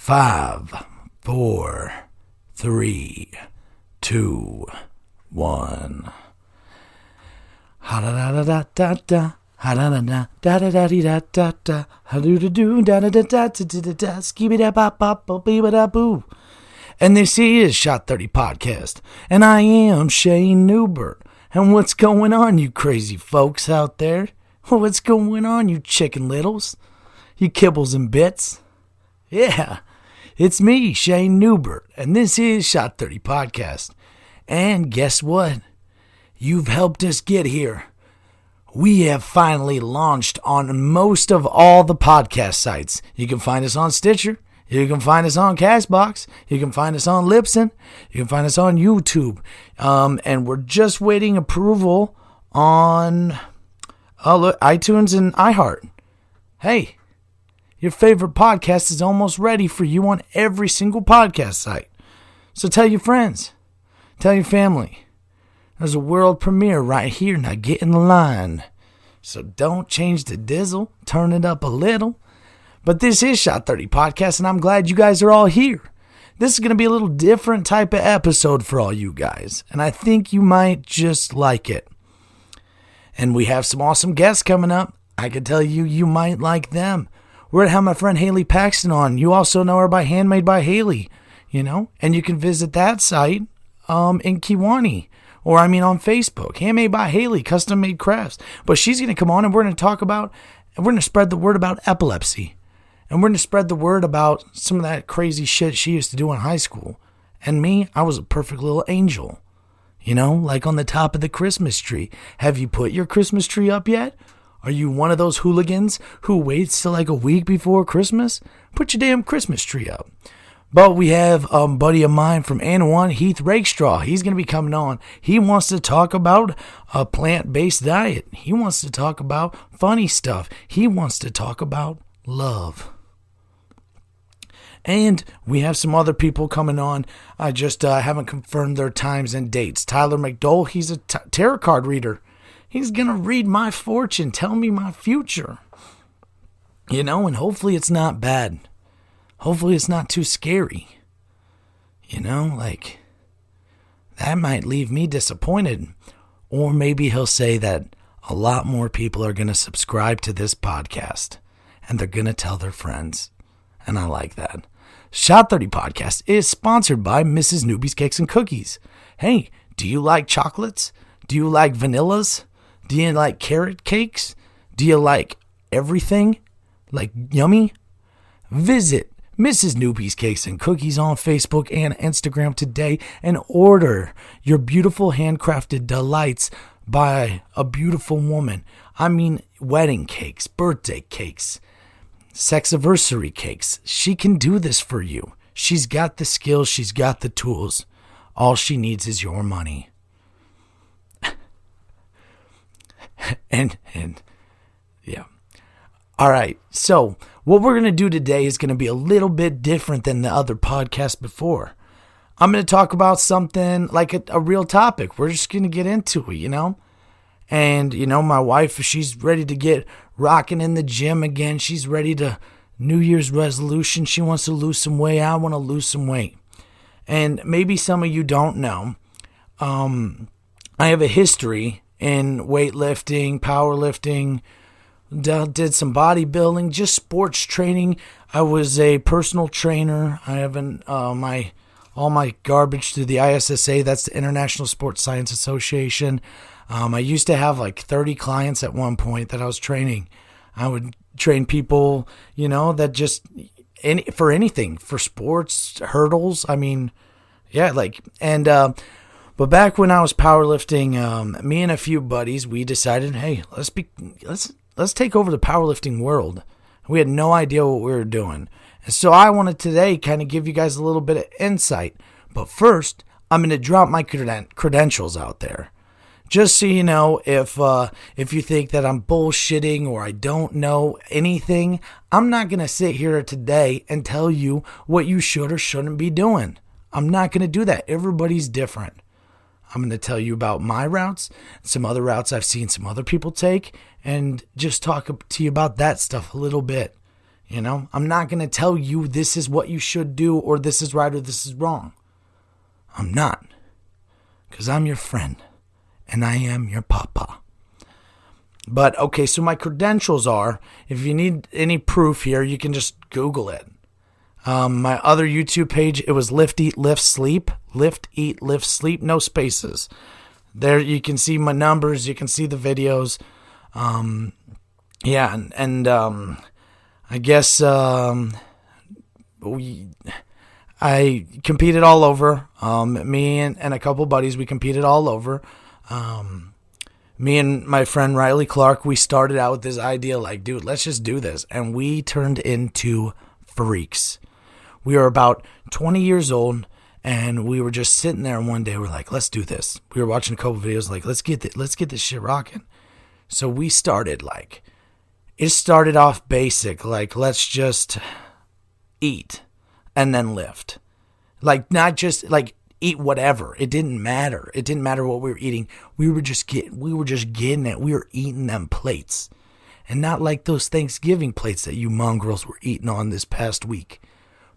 5, 4, 3, 2, 1. Ha da da da da da. Ha da da da da da da da da da. Ha do do do da da da da da da da. Skibby da bop bop bop bee da boo. And this is Shot 30 Podcast, and I am Shayne Neubert. And what's going on, you crazy folks out there? What's going on, you chicken littles? You kibbles and bits? Yeah, it's me, Shayne Neubert, and this is Shot 30 Podcast. And guess what? You've helped us get here. We have finally launched on most of all the podcast sites. You can find us on Stitcher. You can find us on Castbox. You can find us on Libsyn. You can find us on YouTube. And we're just waiting approval on iTunes and iHeart. Hey, your favorite podcast is almost ready for you on every single podcast site. So tell your friends. Tell your family. There's a world premiere right here. Now get in the line. So don't change the dizzle. Turn it up a little. But this is Shot 30 Podcast, and I'm glad you guys are all here. This is going to be a little different type of episode for all you guys, and I think you might just like it. And we have some awesome guests coming up. I can tell you, you might like them. We're going to have my friend Haley Paxton on. You also know her by Handmade by Haley, and you can visit that site in Kiwani. Or on Facebook, Handmade by Haley, Custom Made Crafts. But she's going to come on and we're going to spread the word about epilepsy. And we're going to spread the word about some of that crazy shit she used to do in high school. And me, I was a perfect little angel. Like on the top of the Christmas tree. Have you put your Christmas tree up yet? Are you one of those hooligans who waits till like a week before Christmas? Put your damn Christmas tree up. But we have a buddy of mine from Anawan, Heath Rakestraw. He's going to be coming on. He wants to talk about a plant-based diet. He wants to talk about funny stuff. He wants to talk about love. And we have some other people coming on. I just haven't confirmed their times and dates. Tyler McDowell, he's a tarot card reader. He's going to read my fortune, tell me my future. And hopefully it's not bad. Hopefully it's not too scary. That might leave me disappointed. Or maybe he'll say that a lot more people are going to subscribe to this podcast. And they're going to tell their friends. And I like that. Shot 30 Podcast is sponsored by Mrs. Newbie's Cakes and Cookies. Hey, do you like chocolates? Do you like vanillas? Do you like carrot cakes? Do you like everything? Like yummy? Visit Mrs. Newbie's Cakes and Cookies on Facebook and Instagram today and order your beautiful handcrafted delights by a beautiful woman. Wedding cakes, birthday cakes, sexiversary cakes. She can do this for you. She's got the skills. She's got the tools. All she needs is your money. and yeah. All right. So what we're going to do today is going to be a little bit different than the other podcasts before. I'm going to talk about something like a real topic. We're just going to get into it, And, my wife, she's ready to get rocking in the gym again. She's ready to New Year's resolution. She wants to lose some weight. I want to lose some weight. And maybe some of you don't know. I have a history in weightlifting, powerlifting, did some bodybuilding, just sports training. I was a personal trainer. I have all my garbage through the ISSA. That's the International Sports Science Association. I used to have like 30 clients at one point that I was training. I would train people, that just for anything, for sports, hurdles. But back when I was powerlifting, me and a few buddies, we decided, hey, let's take over the powerlifting world. We had no idea what we were doing. And so I wanted today kind of give you guys a little bit of insight. But first, I'm going to drop my credentials out there. Just so you know, if you think that I'm bullshitting or I don't know anything, I'm not going to sit here today and tell you what you should or shouldn't be doing. I'm not going to do that. Everybody's different. I'm going to tell you about my routes, some other routes I've seen some other people take, and just talk to you about that stuff a little bit. I'm not going to tell you this is what you should do or this is right or this is wrong. I'm not. Because I'm your friend and I am your papa. But okay, so my credentials are, if you need any proof here, you can just Google it. My other YouTube page, it was Lift, Eat, Lift, Sleep. Lift, Eat, Lift, Sleep, no spaces. There you can see my numbers, you can see the videos. I guess I competed all over. Me and a couple buddies, we competed all over. Me and my friend Riley Clark, we started out with this idea like, dude, let's just do this. And we turned into freaks. We were about 20 years old, and we were just sitting there, and one day we're like, let's do this. We were watching a couple videos like, let's get this shit rocking. So we started it started off basic, like let's just eat and then lift. Like not just like eat whatever. It didn't matter. It didn't matter what we were eating. We were just getting it. We were eating them plates. And not like those Thanksgiving plates that you mongrels were eating on this past week.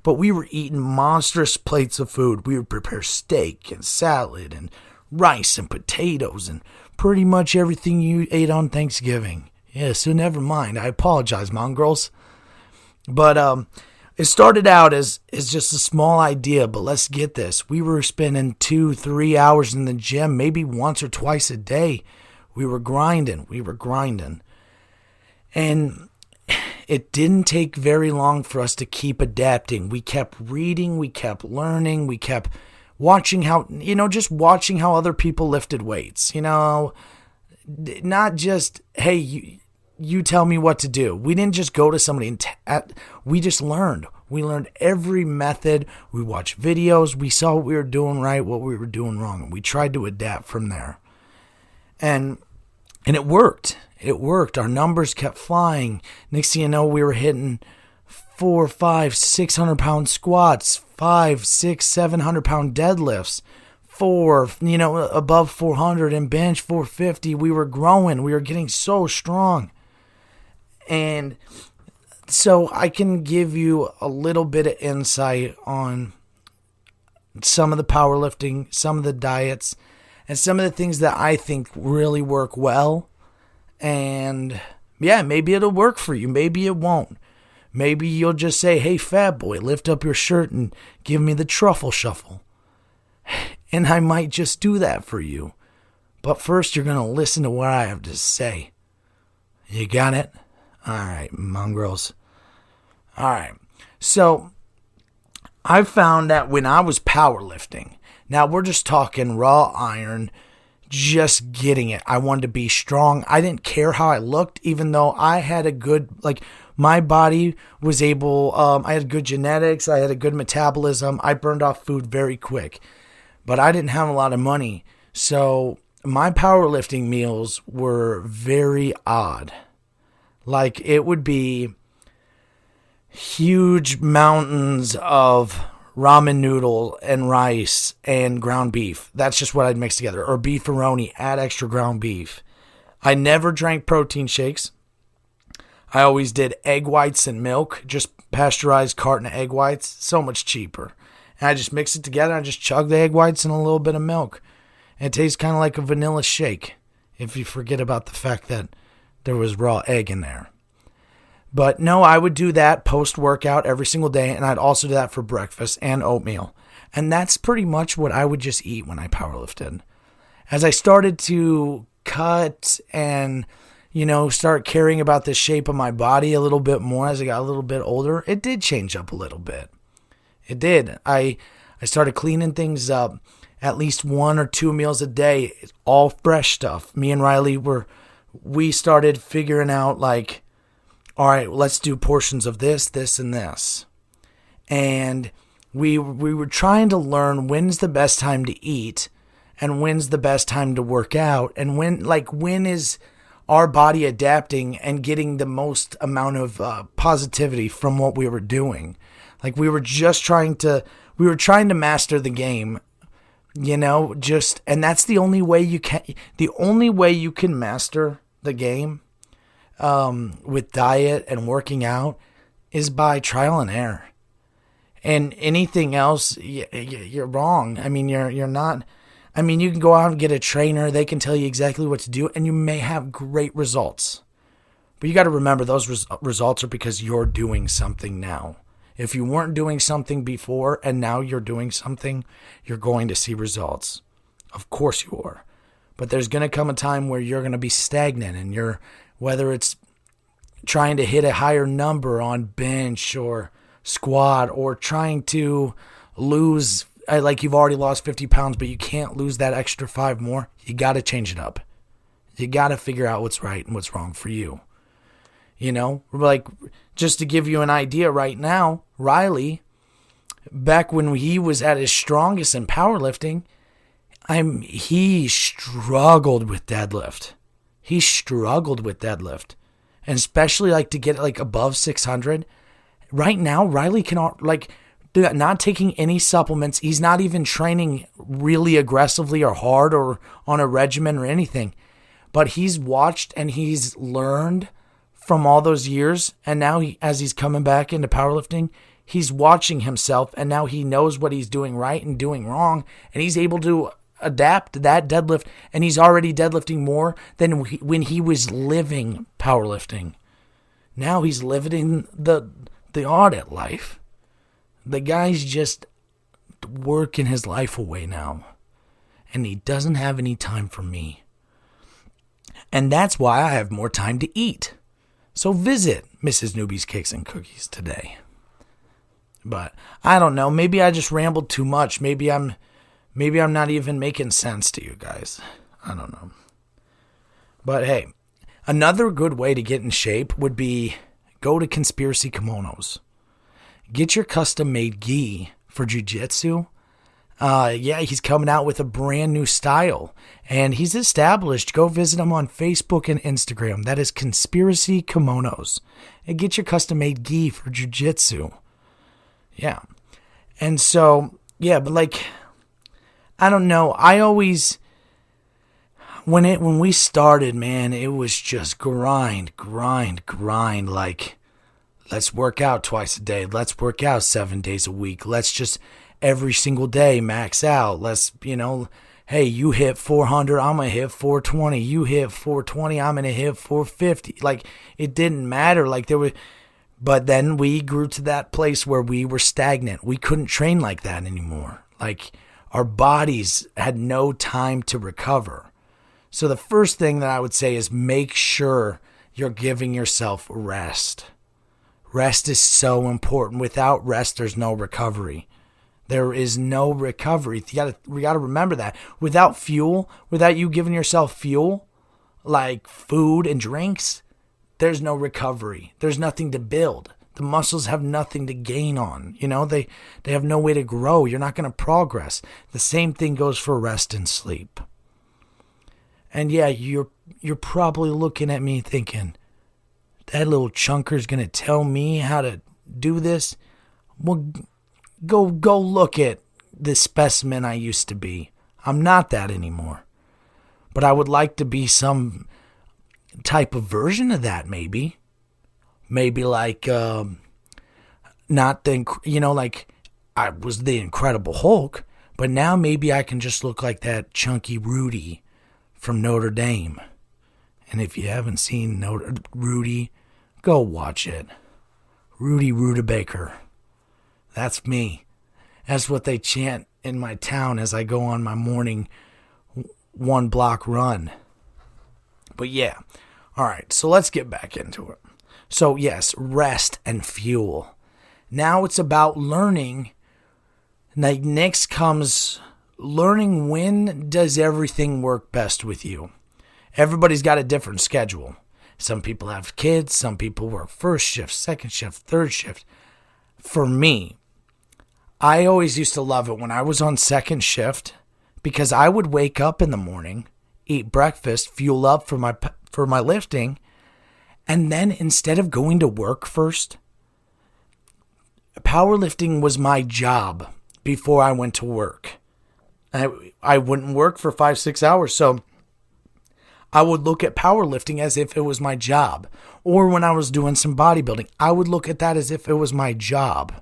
But we were eating monstrous plates of food. We would prepare steak and salad and rice and potatoes and pretty much everything you ate on Thanksgiving. Yeah, so never mind. I apologize, mongrels. But it started out as just a small idea, but let's get this. We were spending 2-3 hours in the gym, maybe once or twice a day. We were grinding. And it didn't take very long for us to keep adapting. We kept reading, we kept learning, we kept watching how other people lifted weights. Not just, hey, you tell me what to do. We didn't just go to somebody we just learned. We learned every method. We watched videos. We saw what we were doing right, what we were doing wrong. And we tried to adapt from there. And it worked. It worked. Our numbers kept flying. Next thing you know, we were hitting 400, 500, 600 pound squats, 500, 600, 700 pound deadlifts, above 400 and bench 450. We were growing. We were getting so strong. And so I can give you a little bit of insight on some of the powerlifting, some of the diets, and some of the things that I think really work well. And yeah, maybe it'll work for you. Maybe it won't. Maybe you'll just say, hey, fat boy, lift up your shirt and give me the truffle shuffle. And I might just do that for you. But first, you're going to listen to what I have to say. You got it? All right, mongrels. All right. So I found that when I was powerlifting, now we're just talking raw iron, just getting it. I wanted to be strong. I didn't care how I looked, even though I had a good, my body was able, I had good genetics. I had a good metabolism. I burned off food very quick, but I didn't have a lot of money. So my powerlifting meals were very odd. Like it would be huge mountains of ramen noodle and rice and ground beef. That's just what I'd mix together. Or beefaroni, add extra ground beef. I never drank protein shakes. I always did egg whites and milk, just pasteurized carton of egg whites, so much cheaper. And I just mix it together. I just chug the egg whites and a little bit of milk. And it tastes kind of like a vanilla shake, if you forget about the fact that there was raw egg in there. But no, I would do that post-workout every single day, and I'd also do that for breakfast and oatmeal. And that's pretty much what I would just eat when I powerlifted. As I started to cut and, start caring about the shape of my body a little bit more as I got a little bit older, it did change up a little bit. It did. I started cleaning things up at least 1 or 2 meals a day, all fresh stuff. Me and Riley we started figuring out all right, let's do portions of this, this, and this. And we were trying to learn when's the best time to eat and when's the best time to work out and when is our body adapting and getting the most amount of positivity from what we were doing. We were trying to master the game, and that's the only way you can master the game with diet and working out is by trial and error. And anything else, you're wrong. I mean, you're not. I mean, you can go out and get a trainer. They can tell you exactly what to do, and you may have great results. But you got to remember those results are because you're doing something now. If you weren't doing something before and now you're doing something, you're going to see results. Of course you are. But there's going to come a time where you're going to be stagnant, and whether it's trying to hit a higher number on bench or squat, or trying to lose, like you've already lost 50 pounds, but you can't lose that extra 5 more, you got to change it up. You got to figure out what's right and what's wrong for you. You know, like, just to give you an idea right now, Riley, back when he was at his strongest in powerlifting, he struggled with deadlift. And especially like to get like above 600. Right now, Riley cannot, like, not taking any supplements. He's not even training really aggressively or hard or on a regimen or anything. But he's watched and he's learned from all those years. And now as he's coming back into powerlifting, he's watching himself, and now he knows what he's doing right and doing wrong. And he's able to adapt that deadlift, and he's already deadlifting more than when he was living powerlifting. Now he's living the audit life. The guy's just working his life away now, and he doesn't have any time for me. And that's why I have more time to eat. So visit Mrs. Newbie's Cakes and Cookies today. But I don't know, maybe I just rambled too much. Maybe I'm not even making sense to you guys. I don't know. But hey, another good way to get in shape would be go to Conspiracy Kimonos. Get your custom-made gi for jiu-jitsu. He's coming out with a brand new style, and he's established. Go visit him on Facebook and Instagram. That is Conspiracy Kimonos. And get your custom-made gi for jiu-jitsu. Yeah. And so, yeah, but like, I don't know. I always, when we started, man, it was just grind. Like, let's work out twice a day. Let's work out 7 days a week. Let's just every single day max out. Let's, hey, you hit 400, I'm going to hit 420. You hit 420, I'm going to hit 450. Like, it didn't matter. Like, but then we grew to that place where we were stagnant. We couldn't train like that anymore. Like, our bodies had no time to recover. So the first thing that I would say is make sure you're giving yourself rest. Rest is so important. Without rest, there's no recovery. There is no recovery. We got to remember that. Without fuel, without you giving yourself fuel, like food and drinks, there's no recovery. There's nothing to build. The muscles have nothing to gain on. They have no way to grow. You're not going to progress. The same thing goes for rest and sleep. And yeah, you're probably looking at me thinking, that little chunker's going to tell me how to do this? Well, go look at the specimen I used to be. I'm not that anymore. But I would like to be some type of version of that, maybe. Maybe like, not the, like I was the Incredible Hulk, but now maybe I can just look like that chunky Rudy from Notre Dame. And if you haven't seen Rudy, go watch it. Rudy Rudabaker. That's me. That's what they chant in my town as I go on my morning 1 block run. But yeah. All right, so let's get back into it. So yes, rest and fuel. Now it's about learning. Like, next comes learning when does everything work best with you. Everybody's got a different schedule. Some people have kids. Some people work first shift, second shift, third shift. For me, I always used to love it when I was on second shift, because I would wake up in the morning, eat breakfast, fuel up for my lifting, and then instead of going to work first, powerlifting was my job before I went to work. I wouldn't work for 5-6 hours, so I would look at powerlifting as if it was my job. Or when I was doing some bodybuilding, I would look at that as if it was my job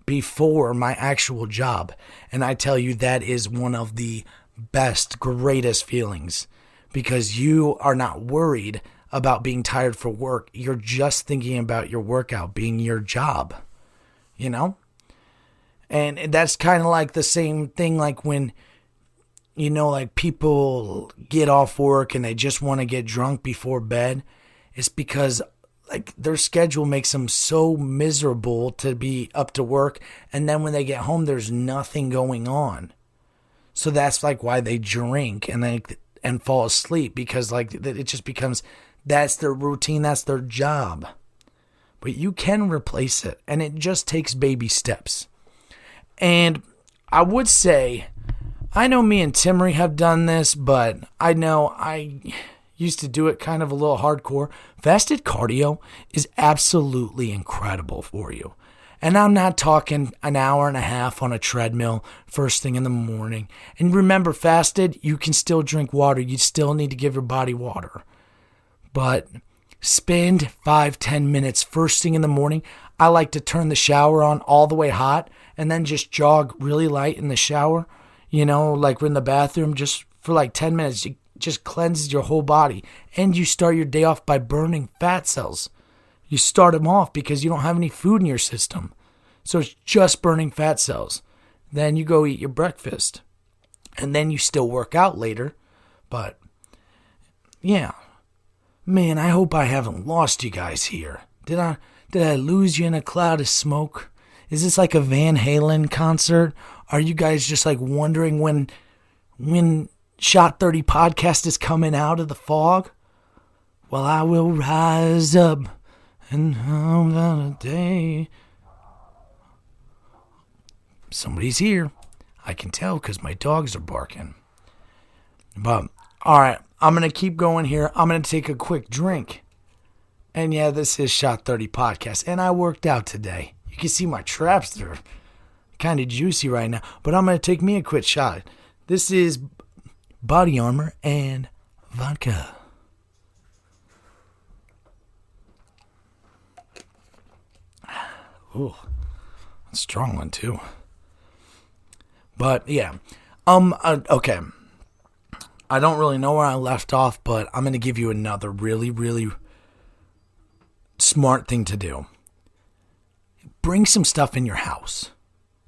before my actual job. And I tell you, that is one of the best, greatest feelings, because you are not worried about being tired for work. You're just thinking about your workout being your job, you know? And that's kind of like the same thing like when, you know, like people get off work and they just want to get drunk before bed. It's because like their schedule makes them so miserable to be up to work. And then when they get home, there's nothing going on. So that's like why they drink and fall asleep, because like it just becomes, that's their routine. That's their job. But you can replace it, and it just takes baby steps. And I would say, I know me and Timmery have done this, but I know I used to do it kind of a little hardcore. Fasted cardio is absolutely incredible for you. And I'm not talking an hour and a half on a treadmill first thing in the morning. And remember, fasted, you can still drink water. You still need to give your body water. But spend 5-10 minutes first thing in the morning. I like to turn the shower on all the way hot and then just jog really light in the shower. You know, like we're in the bathroom, just for like 10 minutes. It just cleanses your whole body. And you start your day off by burning fat cells. You start them off because you don't have any food in your system. So it's just burning fat cells. Then you go eat your breakfast. And then you still work out later. But, yeah. Man, I hope I haven't lost you guys here. Did I lose you in a cloud of smoke? Is this like a Van Halen concert? Are you guys just like wondering when Shot 30 podcast is coming out of the fog? Well, I will rise up and home on a day. Somebody's here. I can tell because my dogs are barking. But, all right, I'm going to keep going here. I'm going to take a quick drink. And yeah, this is Shot 30 podcast. And I worked out today. You can see my traps. They're kind of juicy right now. But I'm going to take me a quick shot. This is Body Armor and vodka. Ooh, a strong one too. But yeah, okay. I don't really know where I left off, but I'm gonna give you another really, really smart thing to do. Bring some stuff in your house.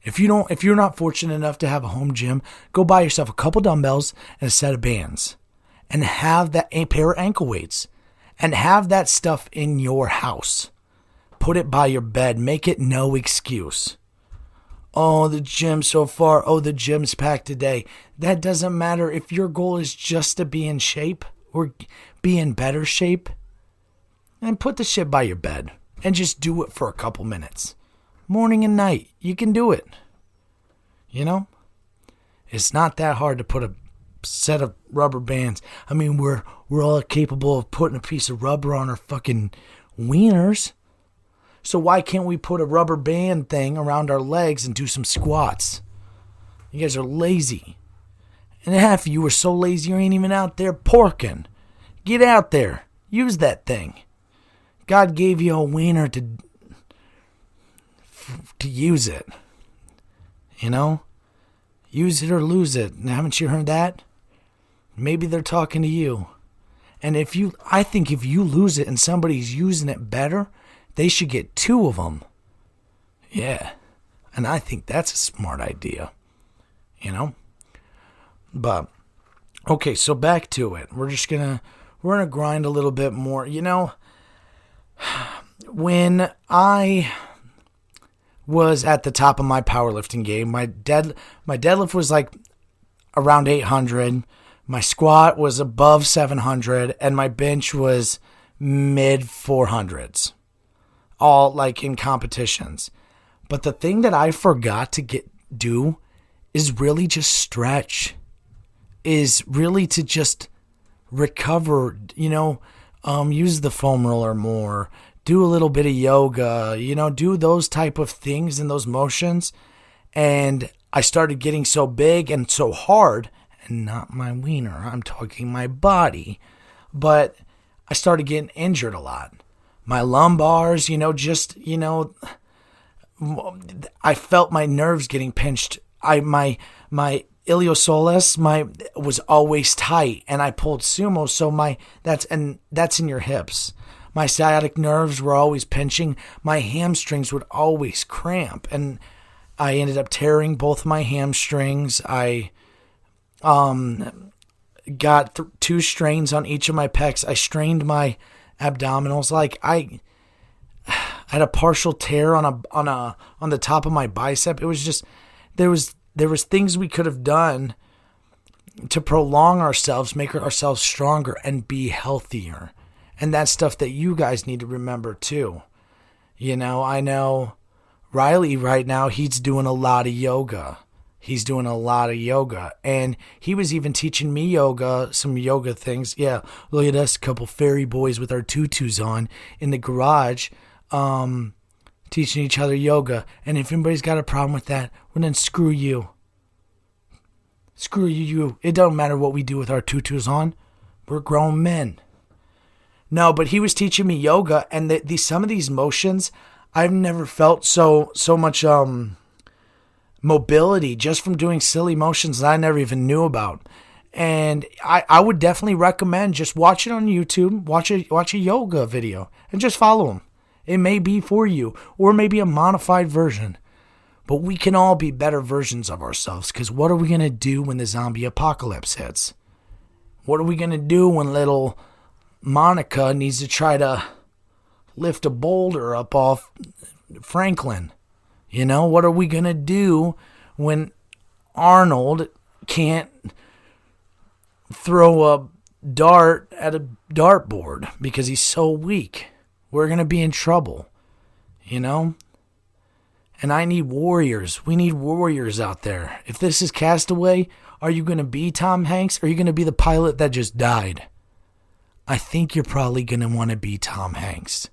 If you're not fortunate enough to have a home gym, go buy yourself a couple dumbbells and a set of bands, and have that a pair of ankle weights, and have that stuff in your house. Put it by your bed. Make it no excuse. Oh, the gym's so far. Oh, the gym's packed today. That doesn't matter if your goal is just to be in shape or be in better shape. And put the shit by your bed and just do it for a couple minutes. Morning and night. You can do it. You know? It's not that hard to put a set of rubber bands. I mean, we're all capable of putting a piece of rubber on our fucking wieners. So why can't we put a rubber band thing around our legs and do some squats? You guys are lazy. And half of you are so lazy you ain't even out there porking. Get out there. Use that thing. God gave you a wiener to use it. You know? Use it or lose it. Haven't you heard that? Maybe they're talking to you. And I think if you lose it and somebody's using it better, they should get 2 of them. Yeah. And I think that's a smart idea. You know? But, okay, so back to it. We're going to grind a little bit more. You know, when I was at the top of my powerlifting game, my deadlift was like around 800. My squat was above 700. And my bench was mid 400s. All like in competitions. But the thing that I forgot to do is really just stretch. Is really to just recover, you know, use the foam roller more, do a little bit of yoga, you know, do those type of things and those motions. And I started getting so big and so hard, and not my wiener, I'm talking my body. but I started getting injured a lot. My lumbars, I felt my nerves getting pinched. My iliopsoas was always tight, and I pulled sumo, so that's in your hips. My sciatic nerves were always pinching. My hamstrings would always cramp, and I ended up tearing both my hamstrings. I got 2 strains on each of my pecs. I strained my abdominals. Like I had a partial tear on the top of my bicep. It was just there was things we could have done to prolong ourselves, make ourselves stronger, and be healthier. And that's stuff that you guys need to remember too. I know Riley right now, he's doing a lot of yoga. And he was even teaching me some yoga things. Yeah, look at us, a couple fairy boys with our tutus on in the garage, teaching each other yoga. And if anybody's got a problem with that, well, then screw you. Screw you. It don't matter what we do with our tutus on. We're grown men. No, but he was teaching me yoga, and some of these motions, I've never felt so much mobility just from doing silly motions that I never even knew about. And I would definitely recommend just watch it on YouTube, watch a yoga video, and just follow him. It may be for you, or maybe a modified version. But we can all be better versions of ourselves, because what are we going to do when the zombie apocalypse hits? What are we going to do when little Monica needs to try to lift a boulder up off Franklin? What are we going to do when Arnold can't throw a dart at a dartboard because he's so weak? We're going to be in trouble, And I need warriors. We need warriors out there. If this is Castaway, are you going to be Tom Hanks, or are you going to be the pilot that just died? I think you're probably going to want to be Tom Hanks.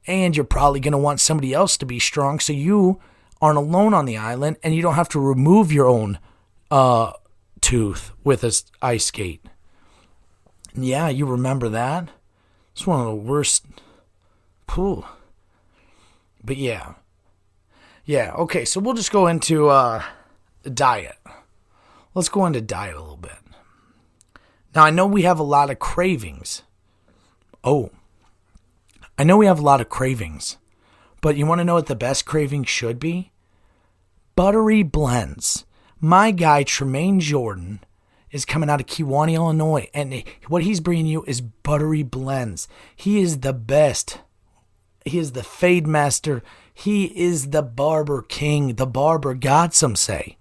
And you're probably going to want somebody else to be strong so you aren't alone on the island and you don't have to remove your own tooth with an ice skate. Yeah, you remember that? It's one of the worst. Pooh. But yeah. Yeah, okay, so we'll just go into diet. Let's go into diet a little bit. Now, I know we have a lot of cravings. I know we have a lot of cravings. But you want to know what the best craving should be? Buttery blends. My guy, Tremaine Jordan, is coming out of Kewanee, Illinois. And what he's bringing you is buttery blends. He is the best. He is the fade master. He is the barber king, the barber god, some say.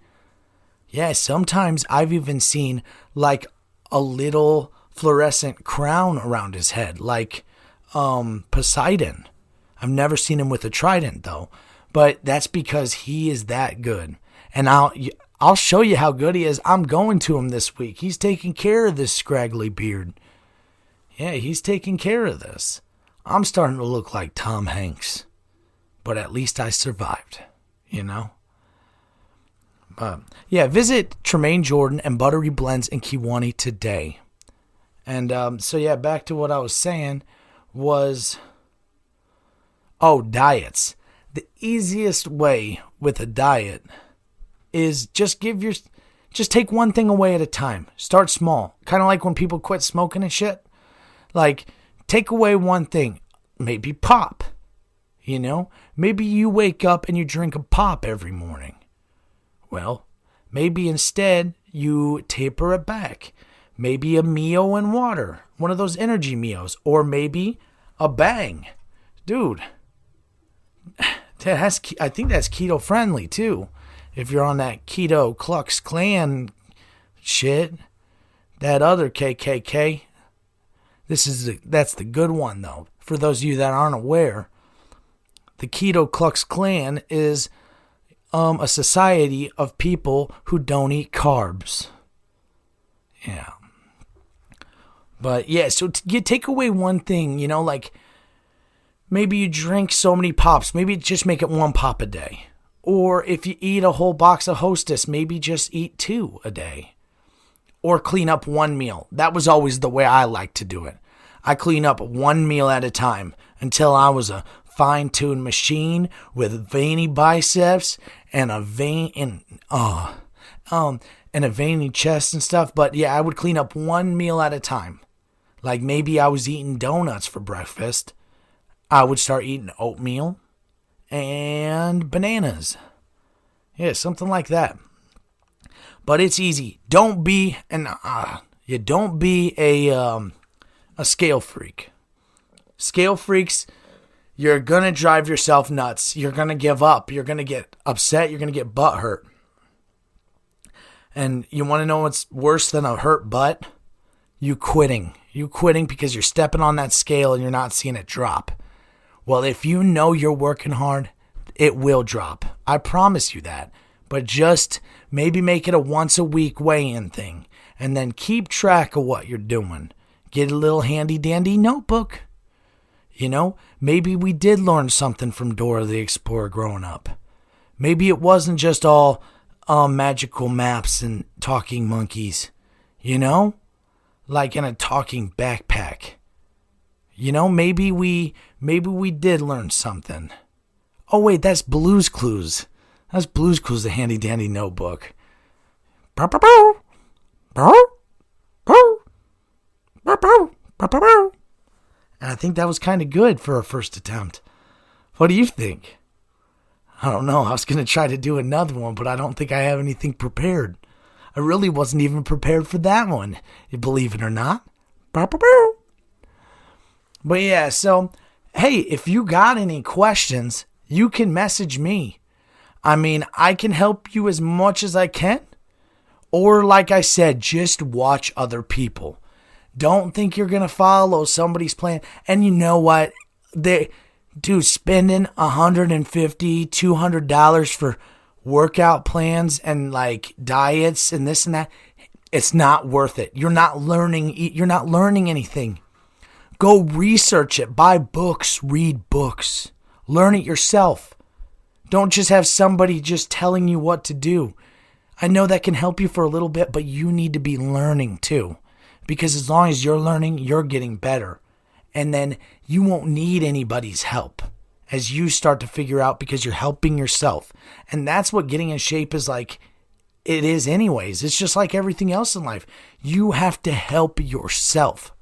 Yeah, sometimes I've even seen like a little fluorescent crown around his head, like Poseidon. I've never seen him with a trident though, but that's because he is that good. And I'll show you how good he is. I'm going to him this week. He's taking care of this scraggly beard. Yeah, he's taking care of this. I'm starting to look like Tom Hanks, but at least I survived, Yeah, visit Tremaine Jordan and Buttery Blends in Kewanee today. And back to what I was saying was, diets. The easiest way with a diet is just take one thing away at a time. Start small. Kind of like when people quit smoking and shit. Like, take away one thing. Maybe pop. Maybe you wake up and you drink a pop every morning. Well, maybe instead you taper it back. Maybe a Mio and water. One of those energy Mios. Or maybe a Bang. Dude, I think that's keto friendly too. If you're on that keto Klux Klan shit. That other KKK. That's the good one though. For those of you that aren't aware, the Keto Klux Klan is a society of people who don't eat carbs. Yeah. But yeah, so take away one thing, like maybe you drink so many pops, maybe just make it 1 pop a day. Or if you eat a whole box of Hostess, maybe just eat 2 a day. or clean up one meal. That was always the way I liked to do it. I clean up one meal at a time until I was a fine-tuned machine with veiny biceps and a veiny chest and stuff. But yeah, I would clean up one meal at a time. Like maybe I was eating donuts for breakfast. I would start eating oatmeal and bananas. Yeah, something like that. But it's easy. Don't be a scale freak. Scale freaks, you're going to drive yourself nuts. You're going to give up. You're going to get upset. You're going to get butt hurt. And you want to know what's worse than a hurt butt? You quitting. You quitting because you're stepping on that scale and you're not seeing it drop. Well, if you know you're working hard, it will drop. I promise you that. But just maybe make it a once a week weigh-in thing. And then keep track of what you're doing. Get a little handy dandy notebook. You know, maybe we did learn something from Dora the Explorer growing up. Maybe it wasn't just all magical maps and talking monkeys. You know? Like in a talking backpack. You know, maybe we did learn something. Oh wait, that's Blue's Clues. That's Blue's Clues, the handy dandy notebook. And I think that was kind of good for a first attempt. What do you think? I don't know. I was going to try to do another one, but I don't think I have anything prepared. I really wasn't even prepared for that one, believe it or not. But yeah, so, hey, if you got any questions, you can message me. I mean, I can help you as much as I can. Or like I said, just watch other people. Don't think you're going to follow somebody's plan. And you know what? Spending $150, $200 for workout plans and like diets and this and that, it's not worth it. You're not learning anything. Go research it. Buy books. Read books. Learn it yourself. Don't just have somebody just telling you what to do. I know that can help you for a little bit, but you need to be learning too. Because as long as you're learning, you're getting better. And then you won't need anybody's help as you start to figure out because you're helping yourself. And that's what getting in shape is like. It is anyways. It's just like everything else in life. You have to help yourself.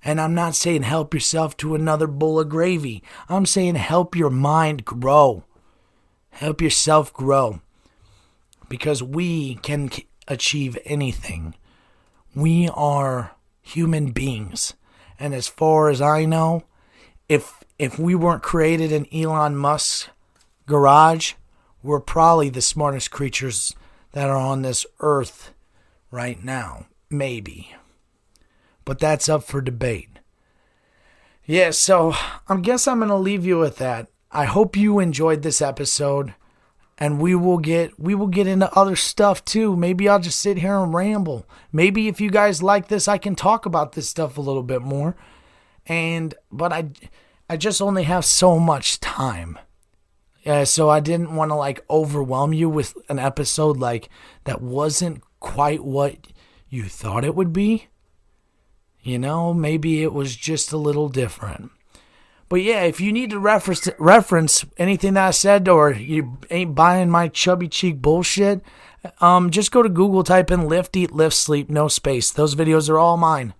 And I'm not saying help yourself to another bowl of gravy. I'm saying help your mind grow. Help yourself grow. Because we can achieve anything. We are human beings. And as far as I know, if we weren't created in Elon Musk's garage, we're probably the smartest creatures that are on this earth right now. Maybe. But that's up for debate. Yeah, so I guess I'm going to leave you with that. I hope you enjoyed this episode. And we will get into other stuff too. Maybe I'll just sit here and ramble. Maybe if you guys like this, I can talk about this stuff a little bit more. But I just only have so much time. So I didn't want to like overwhelm you with an episode like that wasn't quite what you thought it would be. You know, maybe it was just a little different. But yeah, if you need to reference anything that I said, or you ain't buying my chubby cheek bullshit, just go to Google, type in lift, eat, lift, sleep, no space. Those videos are all mine.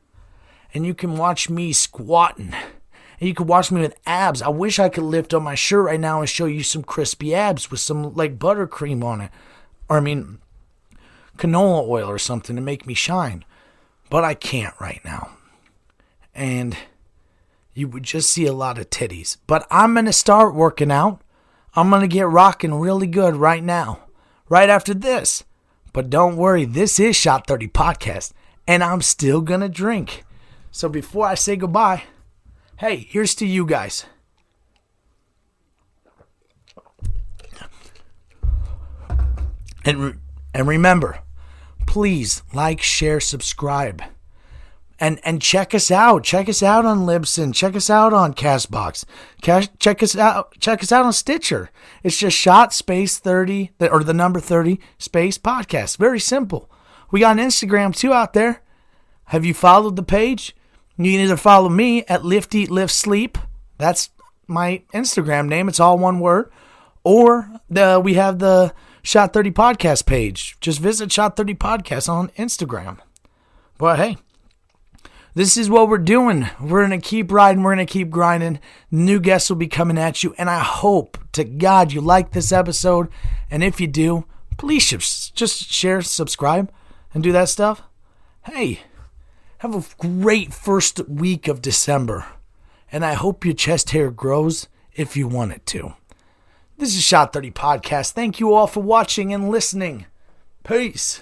And you can watch me squatting. And you can watch me with abs. I wish I could lift up my shirt right now and show you some crispy abs with some like buttercream on it. Or canola oil or something to make me shine. But I can't right now. And you would just see a lot of titties. But I'm going to start working out. I'm going to get rocking really good right now. Right after this. But don't worry, this is Shot 30 Podcast. And I'm still going to drink. So before I say goodbye, hey, here's to you guys. And remember, please like, share, subscribe. And check us out. Check us out on Libsyn. Check us out on Castbox. Check us out on Stitcher. It's just Shot space 30, or the number 30 space podcast. Very simple. We got an Instagram too out there. Have you followed the page? You can either follow me at Lift, Eat, Lift, Sleep. That's my Instagram name. It's all one word. Or we have the Shot 30 Podcast page. Just visit Shot 30 Podcast on Instagram. But hey, this is what we're doing. We're going to keep riding. We're going to keep grinding. New guests will be coming at you. And I hope to God you like this episode. And if you do, please just share, subscribe, and do that stuff. Hey, have a great first week of December. And I hope your chest hair grows if you want it to. This is Shot 30 Podcast. Thank you all for watching and listening. Peace.